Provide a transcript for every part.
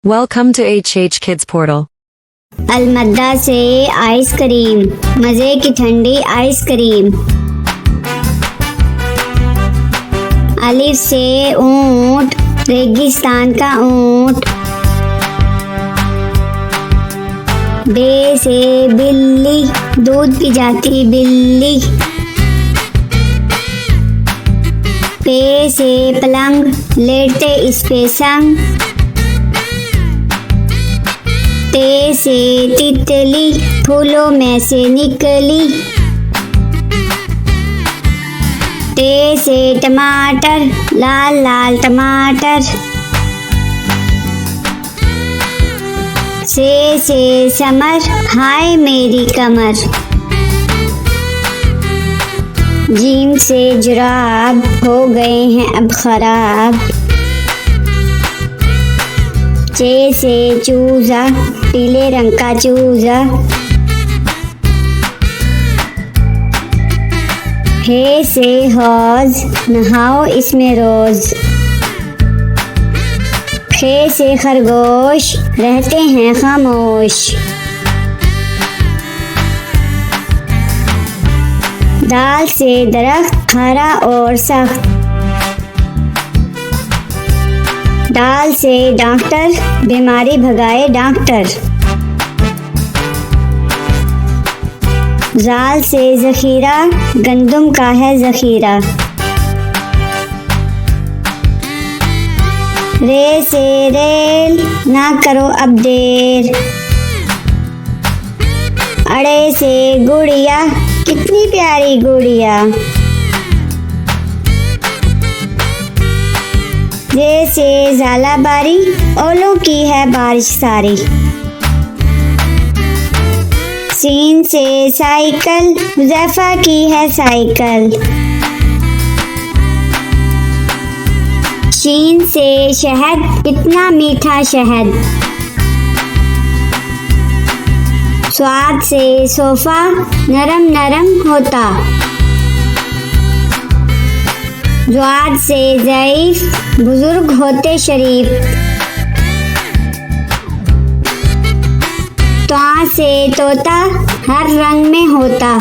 Welcome to HH Kids Portal. अलमद्दा से ice cream, मज़े की ठंडी आइसक्रीम। अलिफ से ऊंट, रेगिस्तान का ऊंट। बे से बिल्ली, दूध पी जाती बिल्ली। पे से पलंग, लेटे इस पे संग। ते से तितली, फूलों में से निकली। ते से टमाटर, लाल लाल टमाटर। से समर, हाय मेरी कमर। जीम से जुराब, हो गए हैं अब खराब। चे से चूजा, पीले रंग का चूजा। हे से हौज, नहाओ इसमें रोज। खे से खरगोश, रहते हैं खामोश। दाल से दरख्त, हरा और सख्त। दाल से डॉक्टर, बीमारी भगाए डॉक्टर। जाल से जखीरा, गंदुम का है जखीरा। रे से रेल, ना करो अब देर। अड़े से गुड़िया, कितनी प्यारी गुड़िया। जे से झालाबारी, ओलों की है बारिश सारी। सीन से साइकिल, हुज़ैफा की है साइकिल। शीन से शहद, कितना मीठा शहद। स्वाद से सोफा, नरम नरम होता। ज्वाद से ज़ईफ, बुजुर्ग होते शरीफ। त्वा से तोता, हर रंग में होता।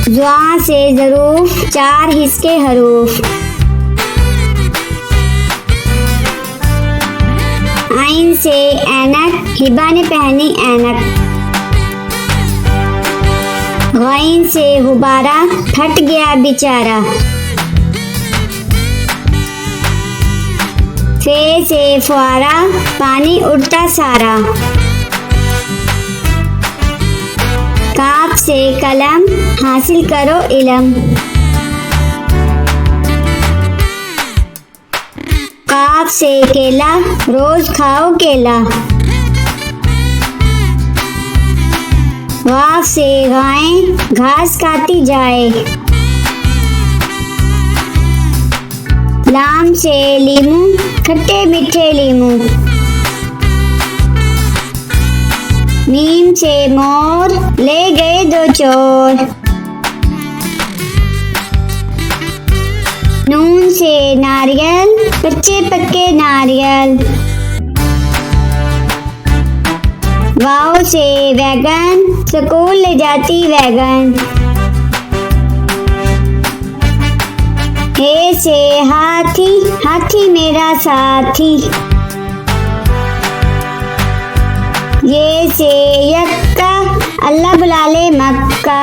ज़्वा से ज़रूफ, चार हिस्से हरूफ। आइन से ऐनक, हिबा ने पहनी ऐनक। गाइन से गुब्बारा, फट गया बेचारा। फे से फुआरा, पानी उड़ता सारा। काफ से कलम, हासिल करो इलम। काफ से केला, रोज खाओ केला। वाफ से गाय, घास खाती जाए। लाम से लीमू, खट्टे मीठे लीमू। मीम से मोर, ले गए दो चोर। नून से नारियल, कच्चे पक्के नारियल। वाव से वैगन, स्कूल ले जाती वैगन। हे से हाथी, हाथी मेरा साथी। ये से यक्का, अल्लाह बुला ले मक्का।